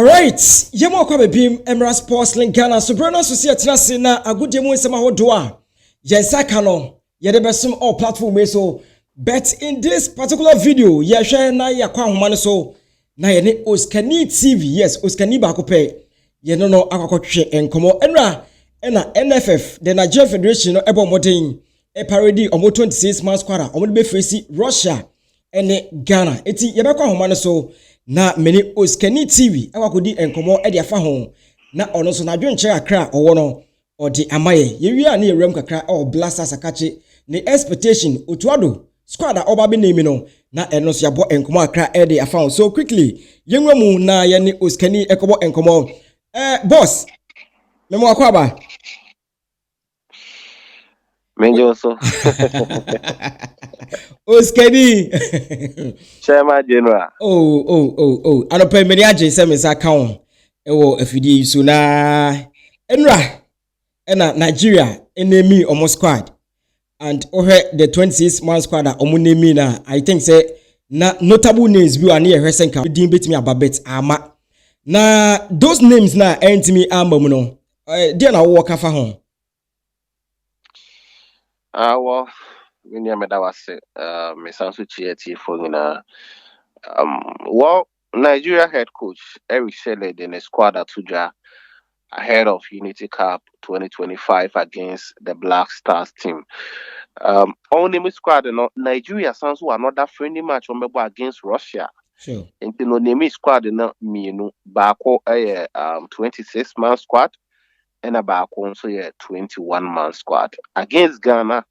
Alright, yemo kwa bebim Emra Sports Link Ghana so brana society na se na agudie mu nsema hodo a yensaka no yede besum all platform so but in this particular video ye hwe na yakwa homa no so na ye ne OSIKANitv yes OSIKANi ba ko pe ye no akokotwe enkomo enra na NFF the Nigeria Federation no ebo modern e parody omo 26 man squad a omo be face Russia ene Ghana eti ye bekwa homa no so na many OSIKANitv akakodi enkomo e de afa ho na ono so na dwenche akra owo no odi amaye ye wi a na yerem kakra o blasters akache ne expectation otuado squad oba be name no na eno so yabo enkomo akra e de afa ho so quickly yenwa mu na ye ne OSIKANi ekobo enkomo boss memo akwa ba Menjo so OSIKANi Chairman General. Oh. I don't pay many agents some account. Ewo afidi so na enra na Nigeria enemy omo squad and the 26 man squad omo name na I think say na notable names bi ane ehwesen ka din betimi ababet ama na those names na entimi amam no dia na wo ka fa ho Well, when you made that was me sansu chieti for well, Nigeria head coach Eric Shelley in a squad at Tuja ahead of Unity Cup 2025 against the Black Stars team. Only me squad no Nigeria sounds who another friendly match on against Russia. Sure. And no name squad no me no bako 26 man squad and about also 21-man squad against Ghana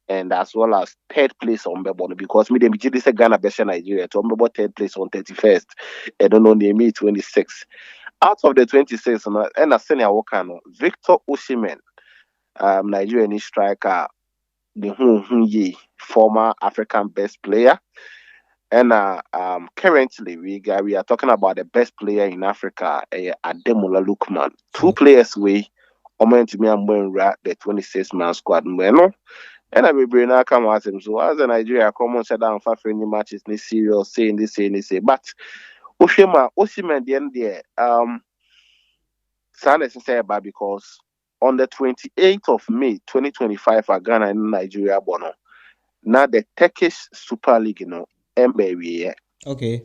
and as well as third place on Bebono because me them this Ghana best Nigeria to Bebo third place on 31st and don't know name me 26. Out of the 26 and a senior Wakano, Victor Osimhen, Nigerian striker, the former African best player. And currently we are talking about the best player in Africa, Ademola Lookman. Two players we to me and the 26-man squad. And I will bring now come at him. So as a Nigeria come on shut down for any matches this serious saying this. But Osimhen the end there sadness say about because on the 28th of May 2025 at Ghana and Nigeria Bono. Now the Turkish Super League MBA. Okay.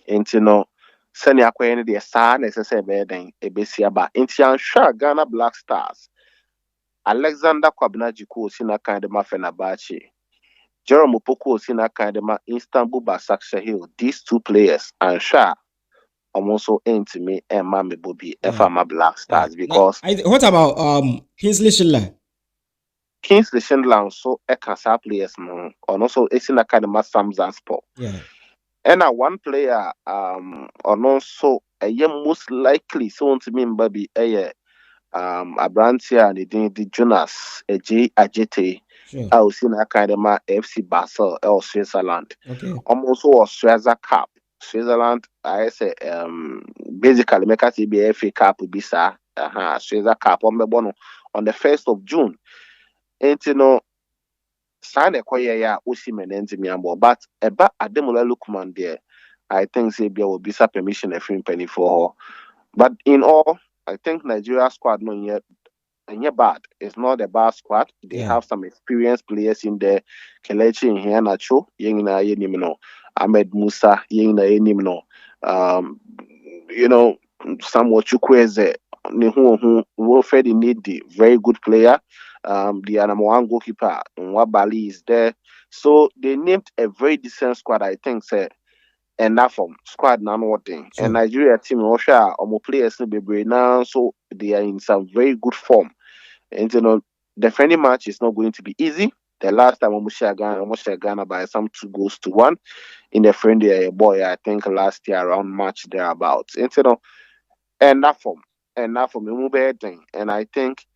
Into no send akwa the sadness say be den ebesia ba. Into answer Ghana Black Stars. Alexander Kwabnajiko sina kind of Fenerbahce. Jerome Opoku sina kind of Istanbul Basaksehir. These two players and Sha also into me and Mami Bobby FMA Black Stars because what about Kingsley Schindler? Kingsley Schindler so Ekasa players no and also sina kind of Sam Zanspor. Yeah. And one player and also most likely so to me Bobby Abrantia and the Jonas J Ajete. I was in Academy FC Basel or Switzerland. Okay. Also Australia Cup. Switzerland, I say basically make us be FA Cup bisa Australia Cup on the 1st of June. And you know sign a ya Osimhen and but about Ademola Lookman there. I think say will be some permission a free penny for her. But in all I think Nigeria squad not yet and yet bad. It's not a bad squad. They have some experienced players in there. Kelechi in here Nacho, Yengina Yenimino, Ahmed Musa, Yengina Yenimino. You know, somewhat Chukwueze, who Wilfred need the very good player. The number one goalkeeper, Nwabali is there. So they named a very decent squad, I think, sir. And that from squad now thing. Sure. And Nigeria team Russia players be now, so they are in some very good form. And you know, the friendly match is not going to be easy. The last time almost Ghana by some 2-1 in the friendly boy, I think last year around March thereabouts. And you know, and that from thing. And I think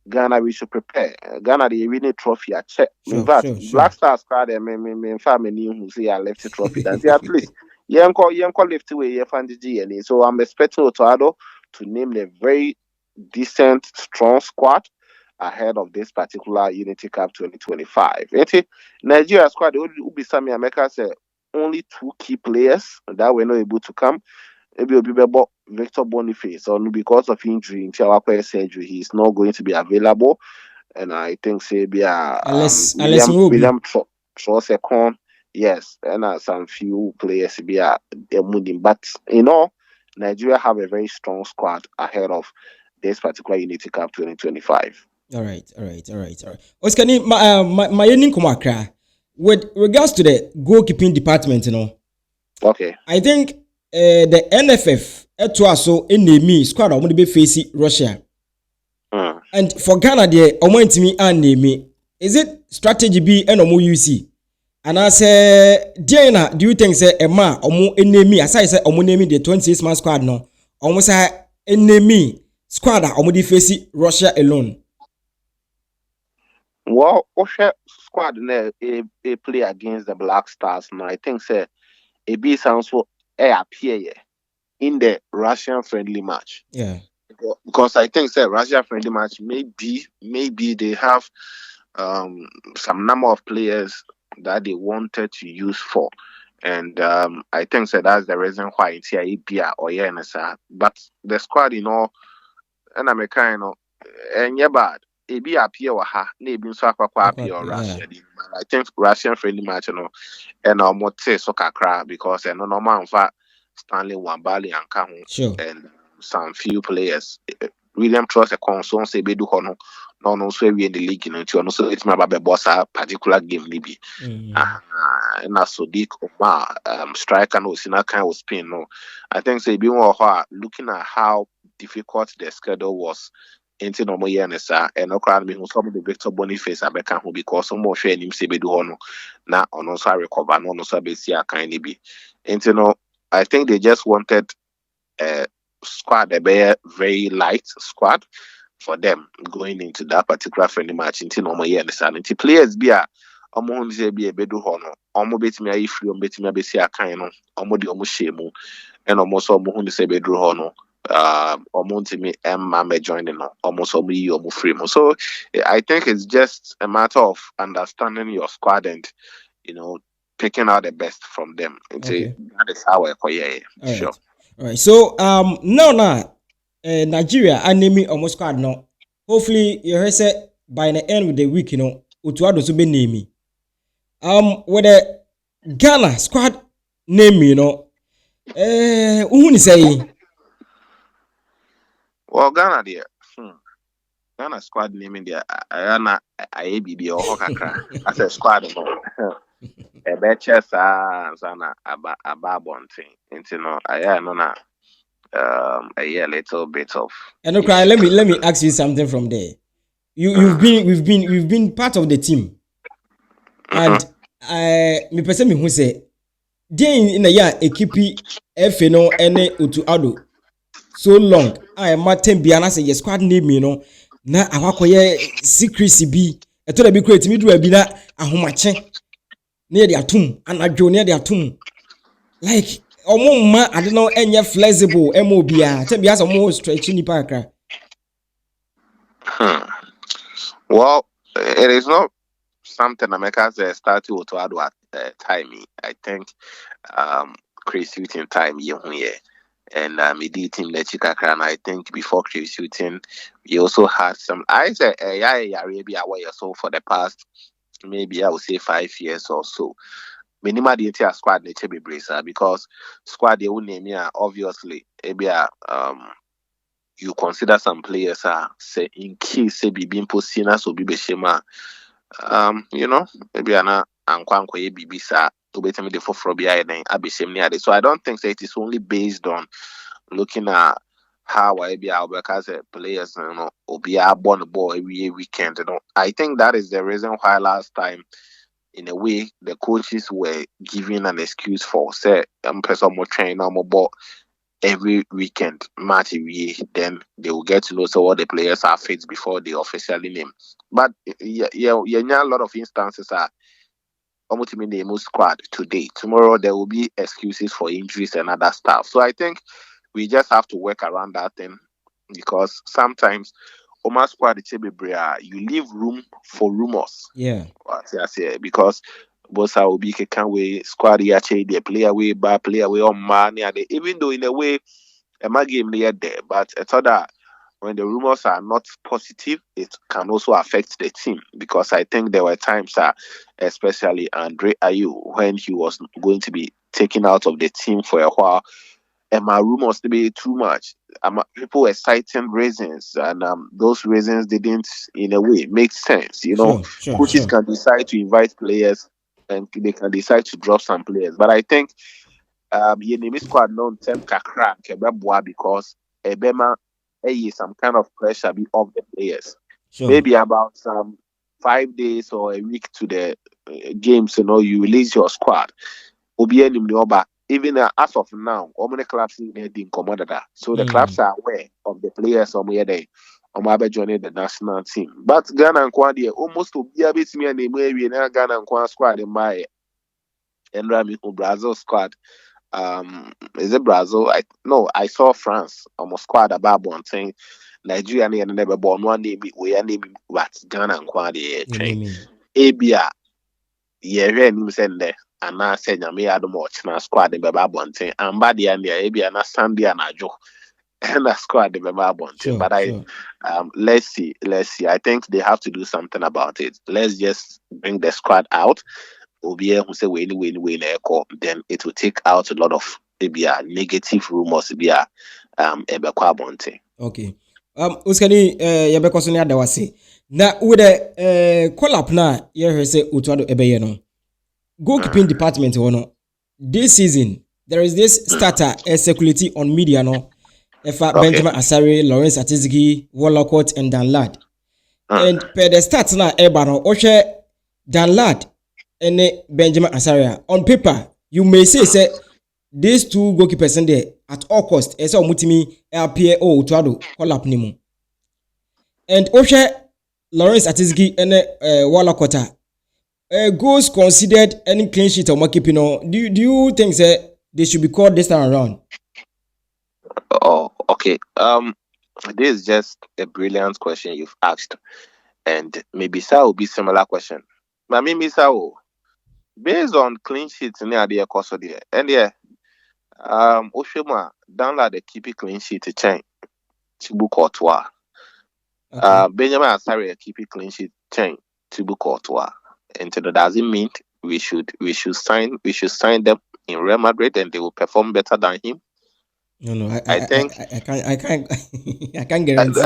Ghana we should prepare. Ghana they winning trophy at check. In fact, Black Stars crowd me family who say I left the trophy. That's at least Yanko left away and so I'm expecting Otoado to name a very decent, strong squad ahead of this particular Unity Cup 2025. Nigeria squad will be some America say only two key players that were not able to come. maybe Victor Boniface, or because of injury in our surgery, he's not going to be available. And I think say be Unless William Trosecon, yes, and some few players be moving. But Nigeria have a very strong squad ahead of this particular Unity Cup 2025. All right. Osikani, my ending kumakra. With regards to the goalkeeping department, Okay. I think the NFF also in the squad are going to be facing Russia. And for Ghana, the me and name is it strategy B and UC? And I say, Diana, do you think say Emma omo enemy? As I say, omo name the 26-man squad no. Almost say enemy squad omo di face Russia alone. Well, Russia squad a play against the Black Stars now. I think say a B sounds for appear in the Russian friendly match. Yeah. Because I think say Russia friendly match maybe they have some number of players that they wanted to use for. And I think so that's the reason why it's here Ibia or NSA. But the squad, and I'm kind of and yeah bad. Ebi appear or ha, maybe so appear or Russia. I think Russian friendly match, and more say soccer crowd because no man Stanley Wambali and Kahu Sure. and some few players. William Trust a console say bedu hono no so we in the league no so it's my baby boss a particular game libi and Sodiq Omar striker no sina kind of Spain no. I think say be more looking at how difficult the schedule was into no more and no crowd me who some of the Victor Boniface abeka who because some more share him say bedu hono na on so recover no so be see a kind be into no. I think they just wanted squad, a very light squad for them going into that particular friendly match. Into no more understand. Into players be a say be a bedu hono. Bet me a free bet me a be see a kind of the shemu and almost say bedu hono. Me Emma joining almost free. So I think it's just a matter of understanding your squad and picking out the best from them. Okay. That is how I call it. Sure. All right. So now Nigeria I name me almost squad no. Hopefully you heard say by the end of the week Utuado so be name me. With the Ghana squad name who say well Ghana there. Ghana squad naming there I ABB or Hokakra as a squad a betcha sana ababon thing. I know a little bit of and okay, let me ask you something from there. We've been part of the team. And me person me who say day in a year equipe FNO ene otu ado so long I matem bia na say your squad name na awakoye secrecy bi eto da bi create mi do abi na ahomache na de atum anadwo na de atum like omo ma ade no enye flexible emo bia tem bia so mo stretch ni parka. Well, it is not something America started to add at timing. I think Chris Hutton time here. And he did team Lechikakra, and I think before Chris Hutton, we also had some. I say, Arabia away so for the past maybe I would say 5 years or so. Minima the entire squad nature be bracer because squad they will name here obviously. Maybe you consider some players say in case say be being postina so be shema. Maybe ana ankwanko ye bibisa to better me the for behind then abishem near. So I don't think that it is only based on looking at how I be our as players, or be born the ball every weekend. I think that is the reason why last time, in a way, the coaches were giving an excuse for say person more train more ball every weekend match then they will get to know so what the players are fit before they officially name. But yeah, a lot of instances are almost mean the most squad today. Tomorrow there will be excuses for injuries and other stuff. So I think we just have to work around that thing because sometimes Omar squad you leave room for rumors. Yeah. Because Bosa will be can way squad yache the player way bad player way on man even though in a way a game near there, but it's other when the rumors are not positive, it can also affect the team because I think there were times especially Andre Ayew when he was going to be taken out of the team for a while, and my rumors to be too much. People were citing reasons, and those reasons didn't, in a way, make sense. You know, coaches can decide to invite players, and they can decide to drop some players. But I think Yenemi squad non tem kakra kebeboa because ebema some kind of pressure be off the players. Maybe about 5 days or a week to the games, you release your squad. Even as of now, how many clubs in Commodada? So the clubs are aware of the players on where they joining the national team. But Ghana and Kwadi almost to be a bit me and the Ghana and Kwan squad in my and Rami Brazil squad. Is it Brazil? I saw France almost squad about one thing. Nigeria and never born one day we are naming what Ghana and Kwadi train. Abia you send there and I said me had much na squad in Baba Bonte and Badi and the Abia na Sunday and Ajo and a squad in Baba Bonte. But let's see. I think they have to do something about it. Let's just bring the squad out. Who say win, then it will take out a lot of maybe negative rumors be ebekwa bonte. Okay. Uskani yabeko so ne adawase. Na with the call up na ye say utwado ebeye no. Goalkeeping department no. This season there is this starter circulating on media no. Benjamin Asare, Lawrence Atizigi, Wallacott and Dan Ladd. And per the stats na eba no ohwe Dan Ladd and Benjamin Asare. On paper, you may say these two goalkeepers in there at all cost. Esa omutimi appear utwado call up nimu. And ohwe Lawrence Atizigi and Wallacott. Goals considered any clean sheet or keeping on. Do you think they should be called this time around? Oh, okay. This is just a brilliant question you've asked, and maybe that will be similar question. But maybe so based on clean sheets near the course of the and Oshima download the keep it clean sheet to chain Tibu Courtois. Benjamin Asare keep it clean sheet chain Tibu Courtois. And so does it mean we should sign them in Real Madrid and they will perform better than him? No, I think I can't guarantee.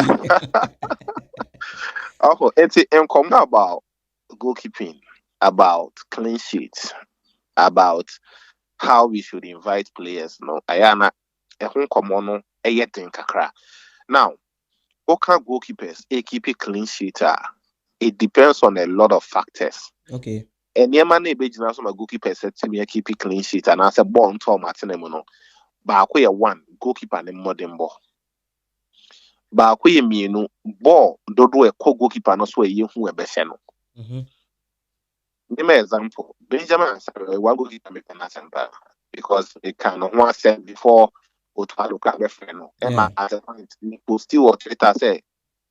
Oh, it's about goalkeeping, about clean sheets, about how we should invite players. No, ayana kakra. Now, local goalkeepers keep a clean sheet. It depends on a lot of factors. Okay. And Yemane Bejina some goalkeepers said to me keep a clean sheet and I said born to Martinemono. But I one goalkeeper and modern ball. But I mean ball dodo a goalkeeper no so you who a beseno. Give me example. Benjamin one goalkeeper make an example because it can one said before Otalo Crabbe and at a point people still what Twitter say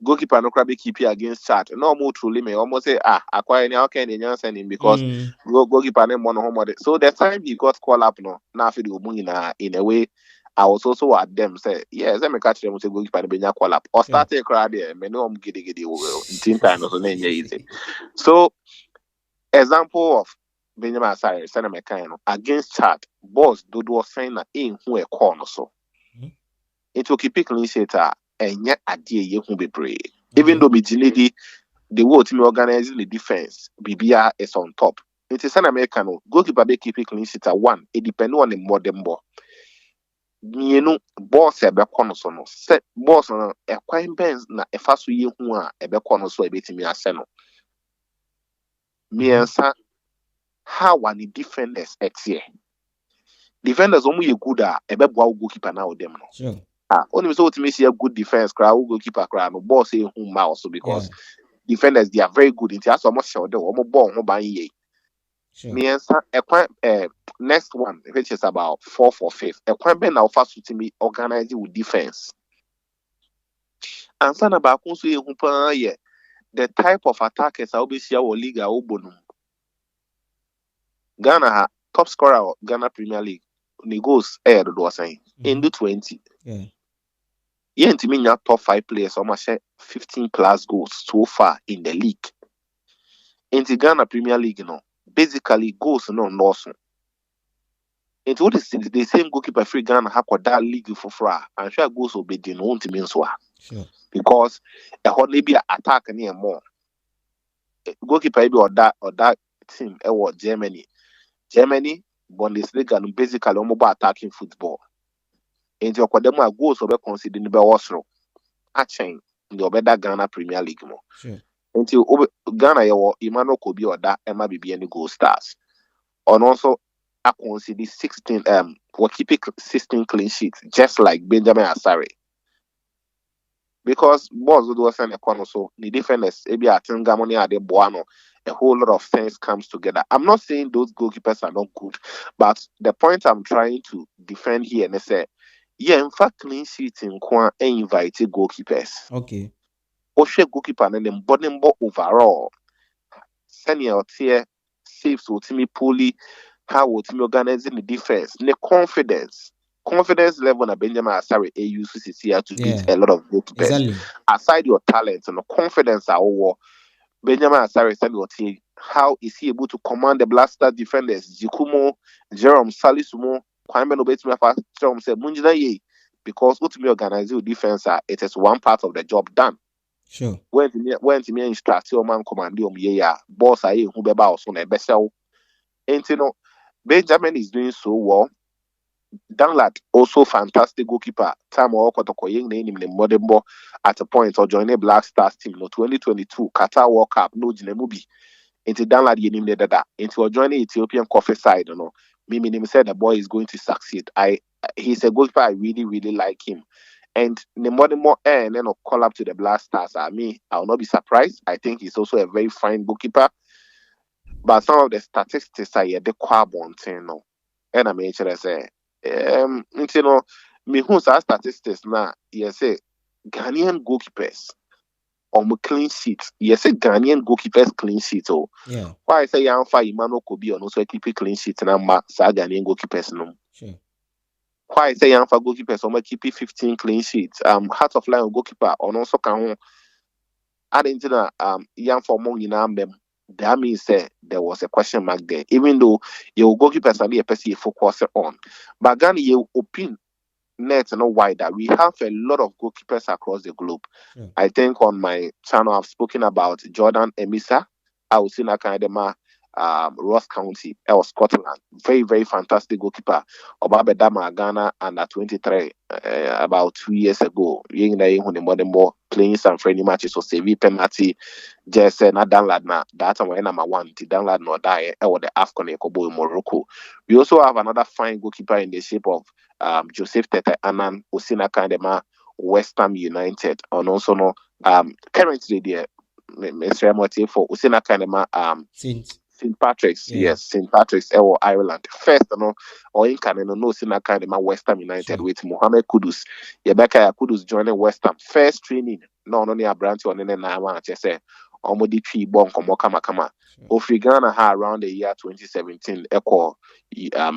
goalkeeper no crabby keep you against chat. No more truly me almost say acquire any can in sending because goalkeeper name one home. So the time he got call up no now for the in a way. I was also at them say, yes, let me catch them to goalkeeper and be call up. Or start a crowd there, me no giddy in team time or easy. So example of Benjamin Asare, Senna Mekano against chat, boss do sign in who a corner so. It will keep clean sheet and yet a dear you who be brave. Even though the world team organizing the defense, BBR is on top. It is an American goalkeeper be keep clean sheet at one. It depends on the modern ball. You know, boss a be corner so no. Set boss on a quite benz na a fast you who are a be corner so a bit me a seno. Me and how one the defenders here. Defenders only good a be goalkeeper now them no. Sure. Only so to me see a good defense crowd goalkeeper crowd no boss say who also because defenders they are very good in the so much show them or ball no ban ye. Me and next one which is about 4 for 5. A quite ben now fast to me organizing with defense. And son about who the type of attackers I'll be see our league bonum. Ghana top scorer of Ghana Premier League. Ni goals ahead do saying in the 20. Yeah. Yeah, to me top 5 players almost 15 plus goals so far in the league. In the Ghana Premier League, basically goals no so. Into what is the same goalkeeper free Ghana have that league for fra and sure goals will be the no to mean so. Sure. Because a hot maybe attack near more. Goalkeeper be or that team Germany. Germany Bundesliga no basically mobile attacking football. Into your demo goals will be considered in the Osro. A chain in the better Ghana Premier League more. Sure. Until Ghana your Emmanuel Kobi or that Emma be any goal stars. And also I consider 16 we're keeping 16 clean sheets, just like Benjamin Asare. Because boss would was a corner so the difference maybe I think Gamoni are the Boano, a whole lot of things comes together. I'm not saying those goalkeepers are not good, but the point I'm trying to defend here and say, yeah, in fact, clean sheets in Kwan and invited goalkeepers. Okay. Oshe goalkeeper and then bottom overall. Senior tier saves ultimately poorly. How would me organizing the defense? The confidence level na Benjamin Asare AUCC here to beat a lot of goalkeepers. Exactly. Aside your talent and the confidence our Benjamin Asare said what how is he able to command the blaster defenders? Jikumo, Jerome Salisumo, Kwame no betimi afa Jerome said Munjina ye because ultimately organizing defense it is one part of the job done. Sure. When to me instruct your man command ya boss aye who beba also na ebesel. And Benjamin is doing so well. Danlad, also fantastic goalkeeper. Time or Kotokoying name in the modern ball at a point or join a Black Stars team. No 2022 Qatar World Cup. No Jinemubi. Into Danlad yenim the dada. Into joining Ethiopian coffee side. Mimi said the boy is going to succeed. He's a goalkeeper. I really, really like him. And the modern more and then call up to the Black Stars. I will not be surprised. I think he's also a very fine goalkeeper. But some of the statistics are the carbon thing, and I mentioned I say, me who's our statistics now, yes, say Ghanaian goalkeepers on clean sheets. Yes, say Ghanaian goalkeepers clean sheets. Oh, yeah. Why I say Yanfa Emmanuel Kobi on also keep clean sheets and I'm Ghanaian goalkeepers no. Sure. Why I say Yanfa goalkeepers on keep 15 clean sheets. Heart of Lion goalkeeper on also can add into the Yanfa among in them. That means there was a question mark there, even though your goalkeepers are the person you focus on. But Ghana, you open net no wider. We have a lot of goalkeepers across the globe. Yeah. I think on my channel I've spoken about Jordan Emisa, Ausina Akadema, Ross County, Scotland. Very, very fantastic goalkeeper. Obabedama Ghana under 23 about 2 years ago. Playing some friendly matches or save penalty. Just na download na that one number one. The download no die or the AFCON Ekobo in Morocco. We also have another fine goalkeeper in the shape of Joseph Tete Anan Osina Kandema, West Ham United, and also currently there Mr. for Osina Kandema St. Patrick's, yes, St. Patrick's or Ireland. First, or in Canada, no Osina Kandema West Ham United with Mohammed Kudus. Yebeka Kudus joining West Ham. First training, no only a branch on any nama, just say Omodi P Bon Kama. Ofri Ghana around the year 2017, Echo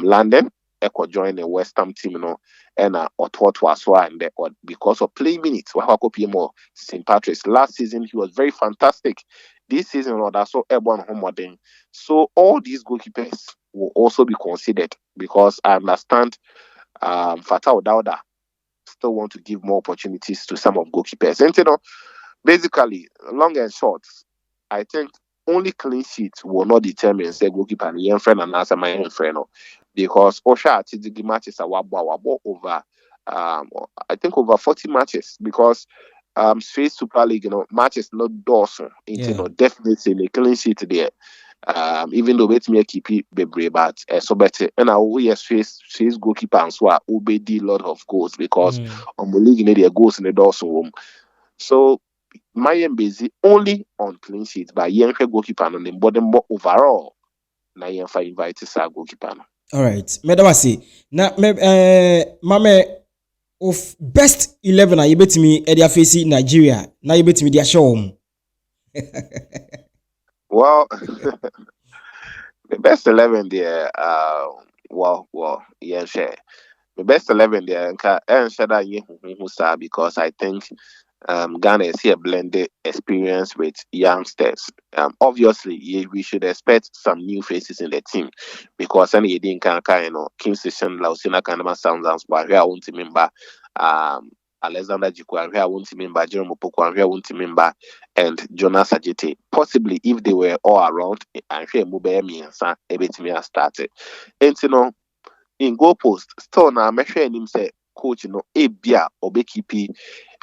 London. Echo joined the West Ham team, and and because of play minutes, more St. Patrick's. Last season he was very fantastic. This season, that's so airborne homeworking. So all these goalkeepers will also be considered because I understand Fatah Dauda still want to give more opportunities to some of goalkeepers. And basically, long and short, I think only clean sheets will not determine say goalkeeper and young friend and answer my young friend. Because Osha the matches are over I think over 40 matches because Swiss Super League, matches not Dawson into definitely a clean sheet there. Even though it's me keep it bebre, but so better. And I always Swiss goalkeeper and so obey a lot of goals because on the league there goals in the Dawson room. So my busy only on clean sheets by young goalkeeper and the bottom overall. Na young for invite sa goalkeeper. All right, Madam say na mame of best 11 you bet me Edia face Nigeria. Now you bet me their show. Well, The best 11 there, yeah, share. The best 11 there, and share that you because I think Ghana is here blended experience with youngsters. Obviously, we should expect some new faces in the team because any didn't Kim Session, Lausina Kanama Sounds, but I won't remember Alexander Jikwa, I won't remember Jerome Poko, I won't remember, and Jonas Ajite. Possibly, if they were all around, and here Mubemi and San Ebetimi started. And in goalpost, still now, I'm sure him say, coach, Ebia, Obekipi.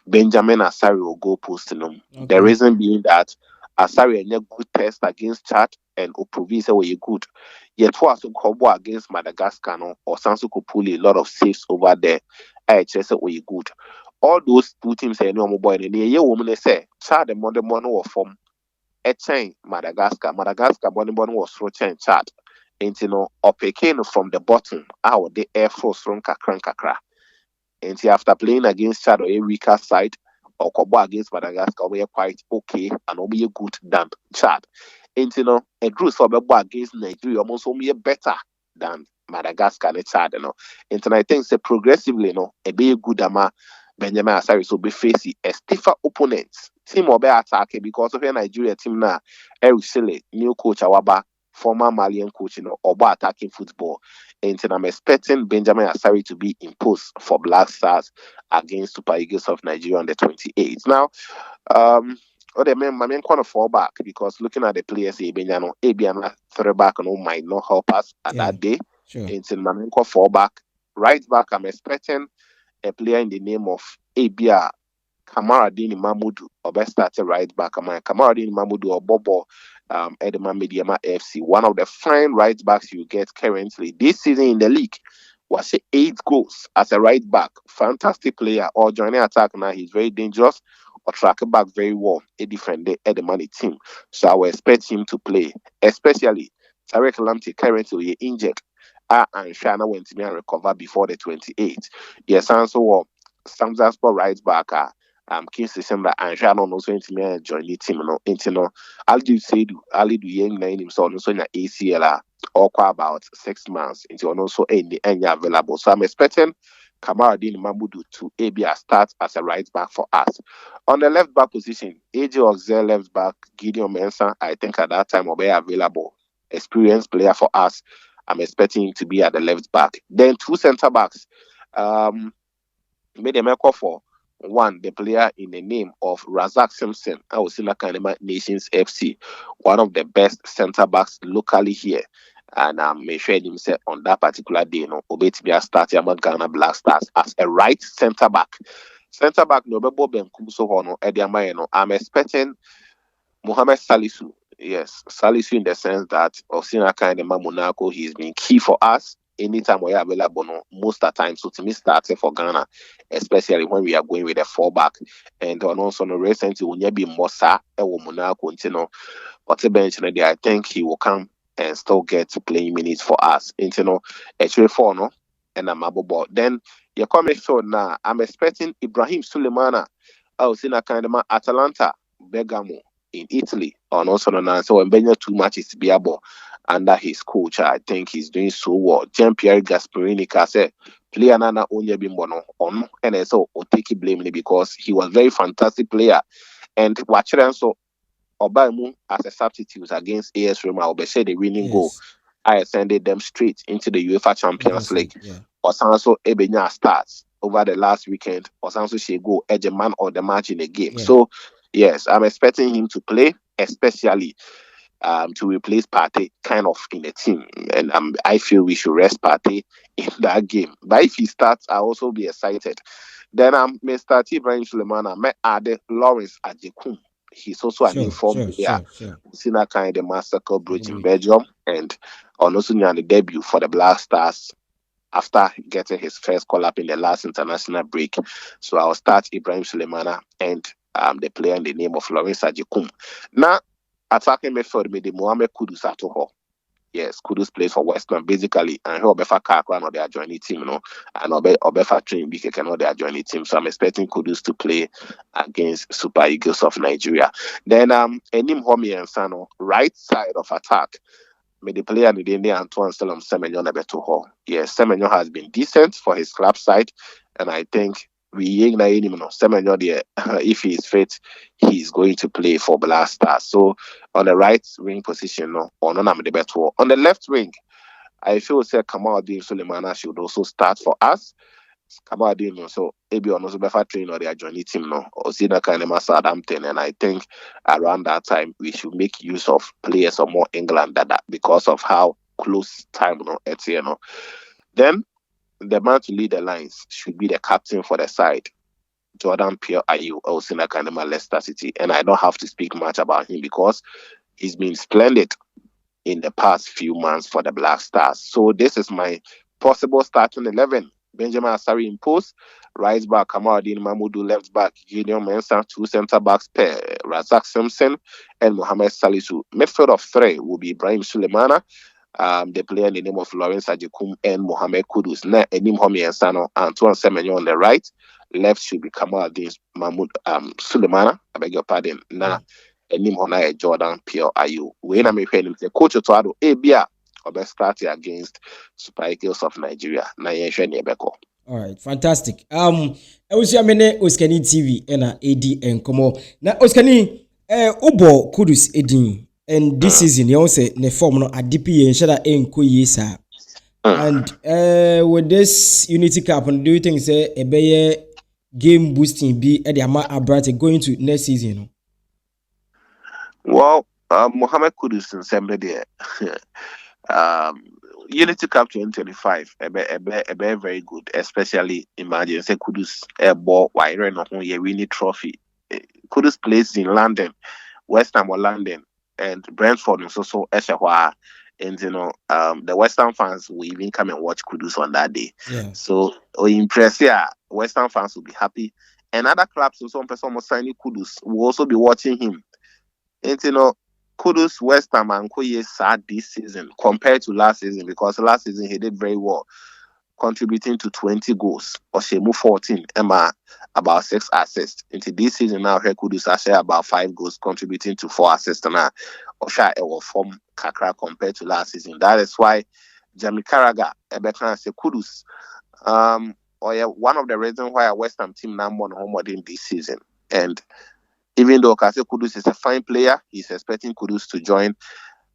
Benjamin Asari will go posting them. Okay. The reason being that Asari had a good test against Chad and Oprovisa were good. Yet was Kobo against Madagascar or Sansu could pull a lot of saves over there. I just were good. All those two teams say no more boy and the woman say Chad and Monday morning were from a chain Madagascar. Madagascar Bonnie was through chain Chad. And Opekeno from the bottom, our the Air Force from Kakra. And after playing against Chad or a weaker side, or Kobo against Madagascar, we are quite okay and we are good than Chad. And a group for against Nigeria almost only better than Madagascar and Chad. And I think say progressively, a be good ama Benjamin Asari so be facing a stiffer opponents. Team will be attacking because of a Nigeria team now. Eric Sele, new coach Awaba, former Malian coach, or attacking football. And I'm expecting Benjamin Asari to be imposed for Black Stars against Super Eagles of Nigeria on the 28th. Now, my main corner fall back because looking at the players, Abiana third back might not help us at that day. Sure. And my main corner fall back. Right back, I'm expecting a player in the name of Abia Kamaradini Mamudu, or best starter right back. Kamaradini Mamudu or Bobo Edema Mediama FC. One of the fine right backs you get currently this season in the league was 8 goals as a right back. Fantastic player. Or joining attack now, he's very dangerous. Or track back very well. A different Edema team. So I will expect him to play, especially Tarek Lamptey currently injured. And Shana went to me and recover before the 28th. Yes, and so Samza Sport right back. King December and Shana also went to me and joined the team. I'll do say Ali do young name himself also in the ACL or about 6 months into also in the end available. So I'm expecting Kamaradini Mamudu to ABR start as a right back for us. On the left back position, AJ Oxel left back, Gideon Mensah, I think at that time will be available. Experienced player for us. I'm expecting him to be at the left back. Then 2 center backs. Made a make for one, the player in the name of Razak Simpson. I was in Academy Nations FC, one of the best center backs locally here. And may share himself on that particular day, Obetibia starting among Ghana Black Stars as a right center back. Center back, Nobebo Benkumso Hono, Ediamayeno. I'm expecting Mohammed Salisu. Yes, Salisu in the sense that Osina Kainema Monaco, he's been key for us. Anytime we are available, most of the time, so to me, starting for Ghana, especially when we are going with a 4-back. And also, recently, when you be Mosa, Monaco, but eventually, I think he will come and still get playing minutes for us. Actually, 4, no, and I'm able ball. Then, you're coming short now. I'm expecting Ibrahim Sulemana, Osina Kainema, Atalanta, Bergamo in Italy, and also so when Benja 2 matches to be able under his coach, I think he's doing so well. Jean-Pierre Gasperini said, player Nana Onye Bimbono on NSO or take it blame because he was very fantastic player. And watching so Obaimu as a substitute against AS Roma, Obese the winning goal. I ascended them straight into the UEFA Champions League. Yeah. Osanso Ebenya starts over the last weekend. Osanso Shego edge a man of the match in the game. Yeah. So yes, I'm expecting him to play, especially to replace PARTEY kind of in the team. And I feel we should rest PARTEY in that game. But if he starts, I'll also be excited. Then Mr. Ibrahim Suleiman, I met Ade Lawrence Ajekum. He's also an informed player. Seen that kind of massacre bridge in Belgium and also on the debut for the Black Stars after getting his first call-up in the last international break. So I'll start Ibrahim Suleimana and the player in the name of Lawrence Ajekum. Now, attacking midfield with the Mohammed Kudus at all. Yes, Kudus plays for West Ham basically, and he'll be for Kakran or their joining team, and Obefa train BK or their joining team. So I'm expecting Kudus to play against Super Eagles of Nigeria. Then Enim Homi and Sano, right side of attack. the player in the Antoine Selam Semenyo Nebeto. Yes, Semenyo has been decent for his club side, and I think we ain't Semenyo there. If he is fit, he's going to play for Black Stars. So on the right wing position, no, or no, on the left wing, I feel Kamal Din Sulemana should also start for us. Kamal Din, so maybe on also better train or they are joining team no, or see that kind of Southampton, and I think around that time we should make use of players of more England that because of how close time it's Then the man to lead the lines should be the captain for the side, Jordan Pierre Ayew, also in a kind of Leicester City, and I don't have to speak much about him because he's been splendid in the past few months for the Black Stars. So this is my possible starting 11. Benjamin Asari in post, right back Kamaruddin Mahmoud, left back Gideon Mensah, 2 centre backs pair Razak Simpson and Mohamed Salisu. Midfield of 3 will be Ibrahim Sulemana, the player in the name of Lawrence Ajekum and Mohammed Kudus. Na Enim Homi Ensano, Antoine Semenyo on the right. Left should be Kamaruddin Mahmoud Sulemana. I beg your pardon. Na Enim Hona Jordan Pierre Ayew. We na me him the coach to ado Ebia or start against Super Eagles of Nigeria. Na yehwe ne beko. All right, fantastic. I was your mene OSIKANItv and AD and Komo. Na Osikani Obo Kudus Edin. And this season, you say ne form no ADP and shada enko yesa. And with this Unity Cup, do you think say a beye game boosting be at the amount Abrante going to next season? Well, Mohammed Kudus in somebody Unity Cup 2025 a very good, especially imagine say Kudus ball wire no ye winning trophy. Kudus plays in London, West Ham or London, and Brentford and so Eshahwa. And the Western fans will even come and watch Kudus on that day. Yeah. So impress Western fans will be happy. And other clubs and some person signing Kudus will also be watching him. And Kudus, West Ham and Koye sad this season compared to last season, because last season he did very well, contributing to 20 goals. Oshemu 14, Emma about 6 assists. Into this season now, Kudus share about 5 goals, contributing to 4 assists. Now, Osha will form Kakra compared to last season. That is why Jamie Carragher, Ebekran say Kudus, one of the reasons why a West Ham team now won home in this season. And even though Kase Kudus is a fine player, he's expecting Kudus to join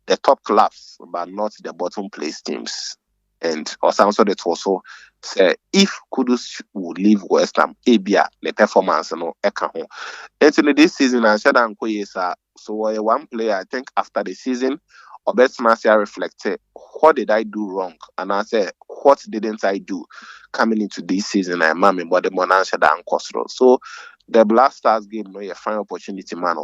the top clubs, but not the bottom place teams. And also that also say if Kudus would leave West Ham, Abia the performance no ekaho. And this season, I said so one player I think after the season, Obetmasia reflected, what did I do wrong? And I said, what didn't I do coming into this season? I'm but the Monasha and Costro. So the Black Stars game a fine opportunity, man.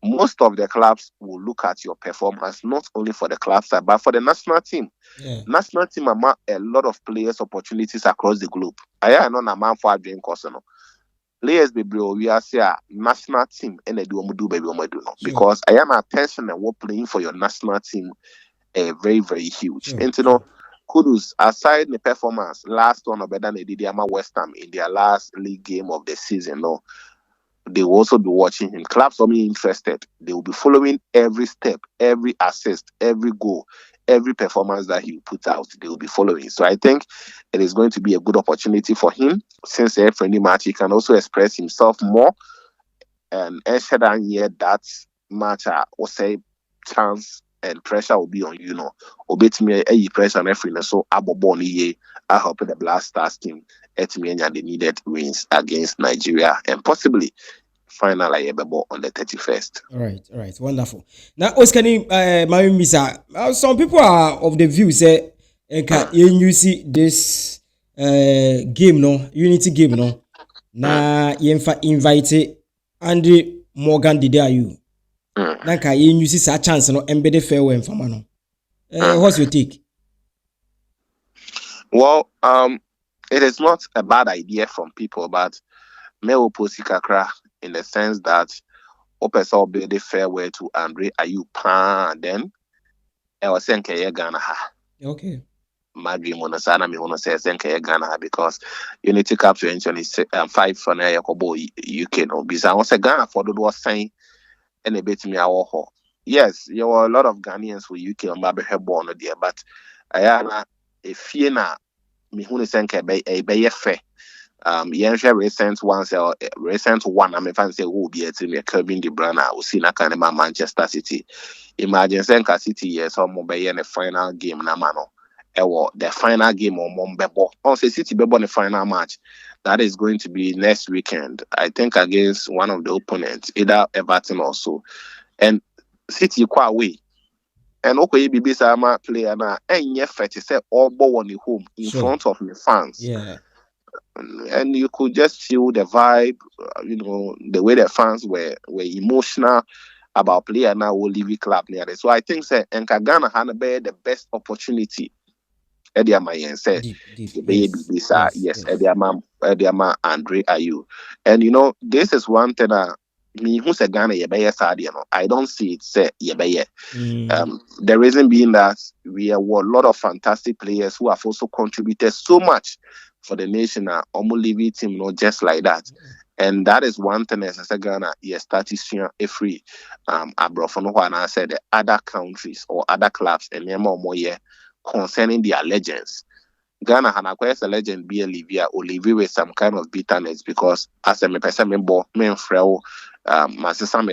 Most of the clubs will look at your performance not only for the club side but for the national team. Yeah. National team are a lot of players opportunities across the globe. I know a man for doing Costono. Players baby we are say national team and they do baby because I am attention and what playing for your national team very, very huge. And Kudus, aside the performance, last one better than they did West Ham in their last league game of the season. No, they will also be watching him. Clubs are interested. They will be following every step, every assist, every goal, every performance that he puts out. They will be following. So I think it is going to be a good opportunity for him, since a friendly match he can also express himself more. And that match will say chance and pressure will be on obey me a pressure and everything. So I hope the Black Stars team and the needed wins against Nigeria and possibly final on the 31st. All right, wonderful. Now, Osikani, some people are of the view say, you see this game, no Unity game, no. Na invite Andy Morgan did you. Nanka you see such chance no embedded farewell from no. What's your take? Well, it is not a bad idea from people, but me opposi kakra in the sense that Opesa be the farewell to Andre Ayew pan then I was saying Ghana ha. Okay. My dream on sana me wanna say Ghana because Unity Cup 2025 for na Yakobo UK no bisa I was Ghana for the was saying and a bit me our yes, there were a lot of Ghanaians for UK on Baby born there, but I if you na me who is saying be fair. Recent ones or recent one. I mean, fancy will be at me Kevin De Bruyne. I will see na kind of Manchester City. Imagine saying City yes, or Mobile in the final game na mano. The final game or Mombebo. Also, City be on the final match. That is going to be next weekend. I think against one of the opponents, either Everton or so. And City quite away. And okay, be sama player na any effort to say all ball on the home in front of the fans. Yeah. And you could just feel the vibe, the way the fans were emotional about player now will leave the club near it. So I think say Ghana had the best opportunity. Eddie Amayen said, yes, Eddie Ama Andre Ayew. And this is one thing me who's a Ghana I don't see it say the reason being that we have a lot of fantastic players who have also contributed so much for the nation only leave team just like that. And that is one thing as a Ghana statistician free abroad from what I said the other countries or other clubs and more concerning their legends. Ghana had acquired a legend be Olivia with some kind of bitterness because as a person member, my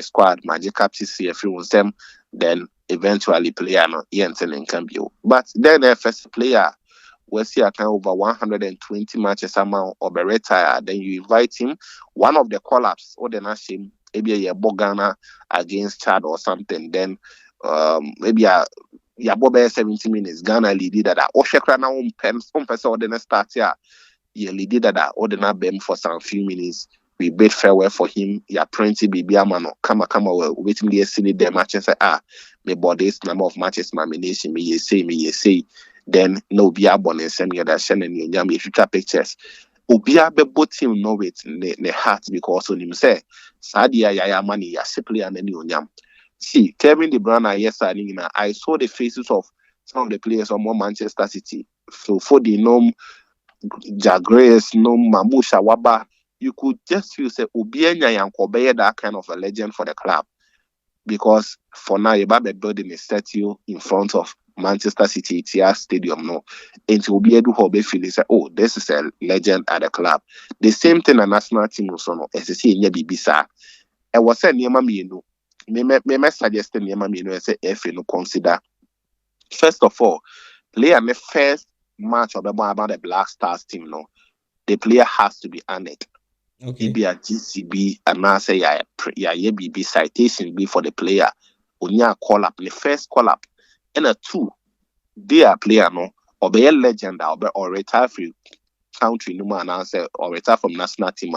squad, magic captain CFU them, then eventually player no in Cambio. But then the first player we see account over 120 matches amount or be retired, then you invite him, one of the call-ups or the nation, maybe a Ghana against Chad or something, then maybe Bobe 70 minutes, Ghana lead that or Shekrana person or the start here. Yeah, lead that or the bem for some few minutes. We bid farewell for him. Yeah, printy baby amano. Come well. Waiting the see the match and say, me bodies number of matches nomination. Me say. Then no be abon and send me that sending you yam future pictures. Ubia be both him know it ne heart because on him say Sadia ya money ya simply and any yam. See, Kevin De Bruyne, I saw the faces of some of the players on more Manchester City. So for the nom Jagres, nom Mamusha Waba, you could just feel say Obienya Yankobeye that kind of a legend for the club. Because for now, Ibabe building a statue in front of Manchester City TR Stadium no. And to be able to feel say, oh, this is a legend at the club. The same thing a national team also no. As you see in your BBC. I was saying me suggest say if you consider first of all player the first match of about the Black Stars team the player has to be honored. Okay. Be a GCB and now say BB citation be for the player onya call up the first call up and a two they are player or be a legend or retire free country no man answer or retire from national team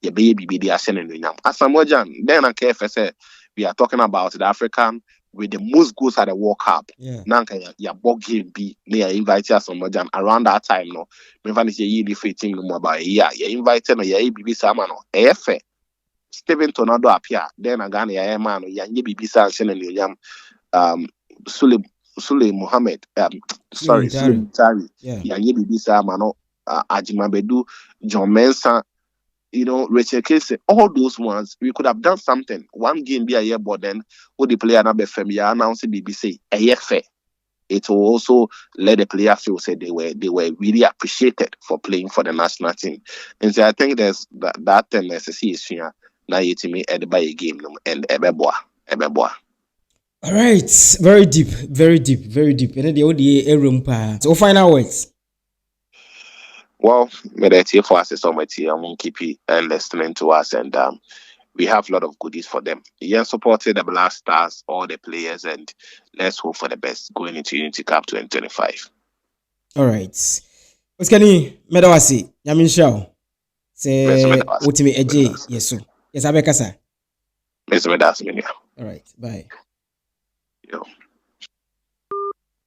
ya baby be the ascending Asamoah then I care say we are talking about the African with the most goals at the World Cup. Nanka ya bog game be near invite us on Mojan around that time no. Me find ye defeating no about ya invited no ya BB Samano. Efe Steven Tornado appear then again ya man ya BB Sanction and yam Sule Mohammed Sule Tari ya BB Samano Ajimabedu John Mensah Rachel Casey, all those ones, we could have done something. One game be a year, but then would the player not be familiar announced BBC a year fair. It will also let the player feel say they were really appreciated for playing for the national team. And so I think there's that tendency is here. Now you to me at a game and ebeboa. All right, very deep. And then the ODA room pa. So final words. Well, meditate for us is so much here. I won't keep you and listening to us, and we have a lot of goodies for them. Yeah, supported the Black Stars, all the players, and let's hope for the best going into Unity Cup 2025. All right. Osikani medawasi yamin show. Say ultimate AJ yeso. Yes, abekasa. All right. Bye. Yo.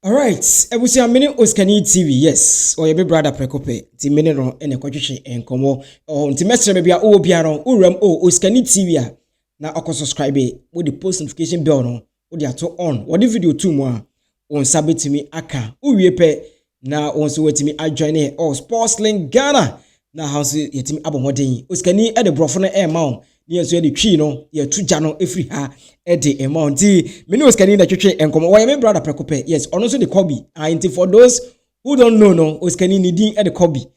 All right, ebusia mini OSIKANiTv, yes. Or your big brother Prekope, ti mini ron ene kwachichi enkomo. Oh, nti mestre me bia o bia ron, uram OSIKANiTv a na oko subscribe with the post notification bell no, o dey ato on. What the video too mo a on sabetimi aka. Uwie pe na on so wetimi adjoin Sports Link Ghana. Na how so yetimi abomoden. OSIKANi e de brofo no e ma on. ni enso de twi no ye tuja no efiri ha e de amount me no Osikani na twetwe enkomo wo ye me brother prekope yes ono so de kobi and for those who don't know no Osikani ni din e de kobi